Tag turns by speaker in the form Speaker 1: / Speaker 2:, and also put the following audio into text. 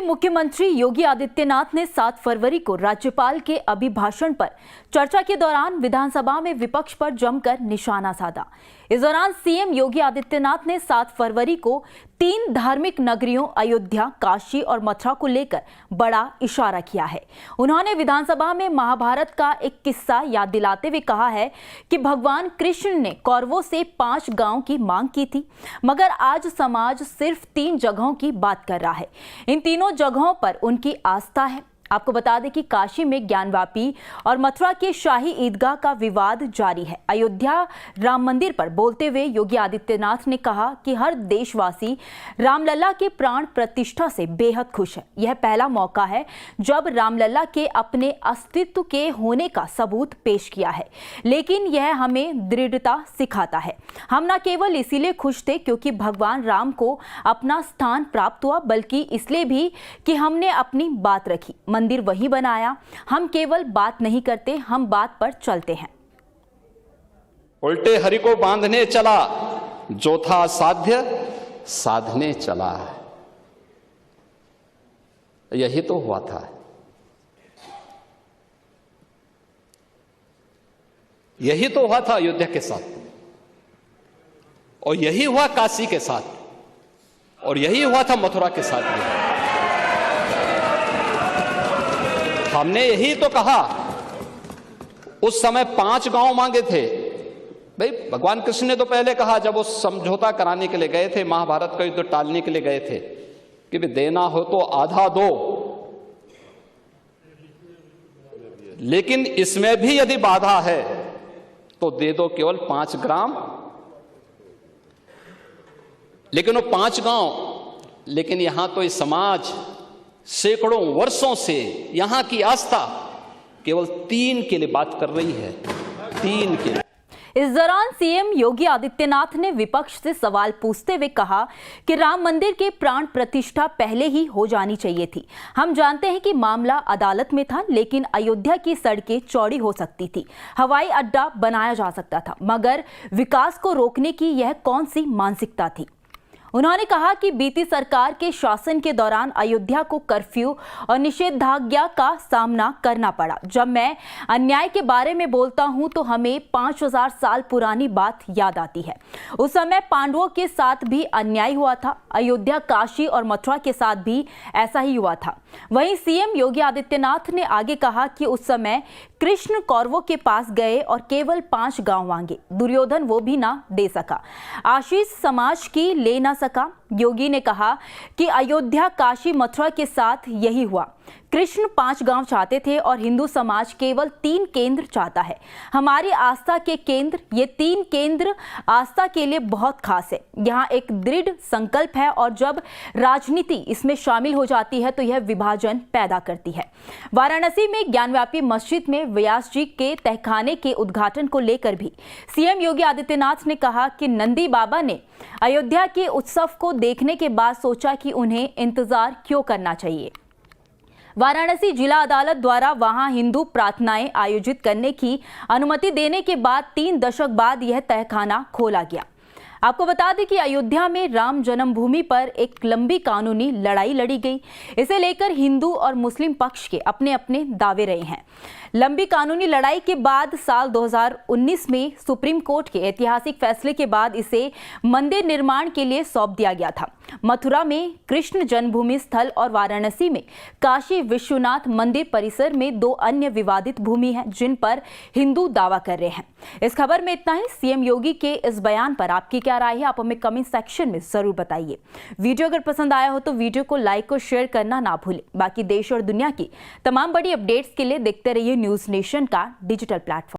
Speaker 1: मुख्यमंत्री योगी आदित्यनाथ ने 7 फरवरी को राज्यपाल के अभिभाषण पर चर्चा के दौरान विधानसभा में विपक्ष पर जमकर निशाना साधा। इस दौरान सीएम योगी आदित्यनाथ ने 7 फरवरी को 3 धार्मिक नगरियों अयोध्या, काशी और मथुरा को लेकर बड़ा इशारा किया है। उन्होंने विधानसभा में महाभारत का एक किस्सा याद दिलाते हुए कहा है कि भगवान कृष्ण ने कौरवों से 5 गांवों की मांग की थी, मगर आज समाज सिर्फ 3 जगहों की बात कर रहा है। इन तीनों जगहों पर उनकी आस्था है। आपको बता दें कि काशी में ज्ञानवापी और मथुरा के शाही ईदगाह का विवाद जारी है। अयोध्या राम मंदिर पर बोलते हुए योगी आदित्यनाथ ने कहा कि हर देशवासी रामलला के प्राण प्रतिष्ठा से बेहद खुश है। यह पहला मौका है जब रामलला के अपने अस्तित्व के होने का सबूत पेश किया है, लेकिन यह हमें दृढ़ता सिखाता है। हम न केवल इसीलिए खुश थे क्योंकि भगवान राम को अपना स्थान प्राप्त हुआ, बल्कि इसलिए भी कि हमने अपनी बात रखी, मंदिर वही बनाया। हम केवल बात नहीं करते, हम बात पर चलते हैं।
Speaker 2: उल्टे हरि को बांधने चला, जो था साध्य साधने चला। यही तो हुआ था। यही तो हुआ था अयोध्या के साथ, और यही हुआ काशी के साथ, और यही हुआ था मथुरा के साथ भी। हमने यही तो कहा। उस समय 5 गांव मांगे थे। भाई भगवान कृष्ण ने तो पहले कहा, जब वो समझौता कराने के लिए गए थे, महाभारत का युद्ध टालने के लिए गए थे, कि भी देना हो तो आधा दो, लेकिन इसमें भी यदि बाधा है तो दे दो केवल 5 ग्राम। लेकिन वो 5 गांव, लेकिन यहां तो इस समाज सैकड़ों वर्षों से यहां की आस्था केवल 3 के लिए बात कर रही है, 3 के लिए।
Speaker 1: इस दौरान सीएम योगी आदित्यनाथ ने विपक्ष से सवाल पूछते हुए कहा कि राम मंदिर के प्राण प्रतिष्ठा पहले ही हो जानी चाहिए थी। हम जानते हैं कि मामला अदालत में था, लेकिन अयोध्या की सड़कें चौड़ी हो सकती थी, हवाई अड्डा बनाया जा सकता था, मगर विकास को रोकने की यह कौन सी मानसिकता थी। उन्होंने कहा कि बीती सरकार के शासन के दौरान अयोध्या को कर्फ्यू और निषेधाज्ञा का सामना करना पड़ा। जब मैं अन्याय के बारे में बोलता हूं तो हमें 5000 साल पुरानी बात याद आती है। उस समय पांडवों के साथ भी अन्याय हुआ था, अयोध्या, काशी और मथुरा के साथ भी ऐसा ही हुआ था। वहीं सीएम योगी आदित्यनाथ ने आगे कहा कि उस समय कृष्ण कौरवों के पास गए और केवल 5 गांव मांगे, दुर्योधन वो भी ना दे सका, आशीष समाज की ले ना सका। योगी ने कहा कि अयोध्या, काशी, मथुरा के साथ यही हुआ। कृष्ण 5 गांव चाहते थे और हिंदू समाज केवल 3 केंद्र चाहता है। हमारी आस्था के केंद्र, ये 3 केंद्र आस्था के लिए बहुत खास है। यहाँ एक दृढ़ संकल्प है, और जब राजनीति इसमें शामिल हो जाती है तो यह विभाजन पैदा करती है। वाराणसी में ज्ञानव्यापी मस्जिद में व्यास जी के तहखाने के उद्घाटन को लेकर भी सीएम योगी आदित्यनाथ ने कहा कि नंदी बाबा ने अयोध्या के उत्सव को देखने के बाद सोचा कि उन्हें इंतजार क्यों करना चाहिए। वाराणसी जिला अदालत द्वारा वहां हिंदू प्रार्थनाएं आयोजित करने की अनुमति देने के बाद 3 दशक बाद यह तहखाना खोला गया। आपको बता दें कि अयोध्या में राम जन्मभूमि पर एक लंबी कानूनी लड़ाई लड़ी गई। इसे लेकर हिंदू और मुस्लिम पक्ष के अपने अपने दावे रहे हैं। लंबी कानूनी लड़ाई के बाद साल 2019 में सुप्रीम कोर्ट के ऐतिहासिक फैसले के बाद इसे मंदिर निर्माण के लिए सौंप दिया गया था। मथुरा में कृष्ण जन्मभूमि स्थल और वाराणसी में काशी विश्वनाथ मंदिर परिसर में 2 अन्य विवादित भूमि हैं, जिन पर हिंदू दावा कर रहे हैं। इस खबर में इतना ही। सीएम योगी के इस बयान पर आपकी क्या राय है, आप हमें कमेंट सेक्शन में जरूर बताइए। वीडियो अगर पसंद आया हो तो वीडियो को लाइक और शेयर करना ना भूलें। बाकी देश और दुनिया की तमाम बड़ी अपडेट्स के लिए देखते रहिए न्यूज़ नेशन का डिजिटल प्लेटफॉर्म।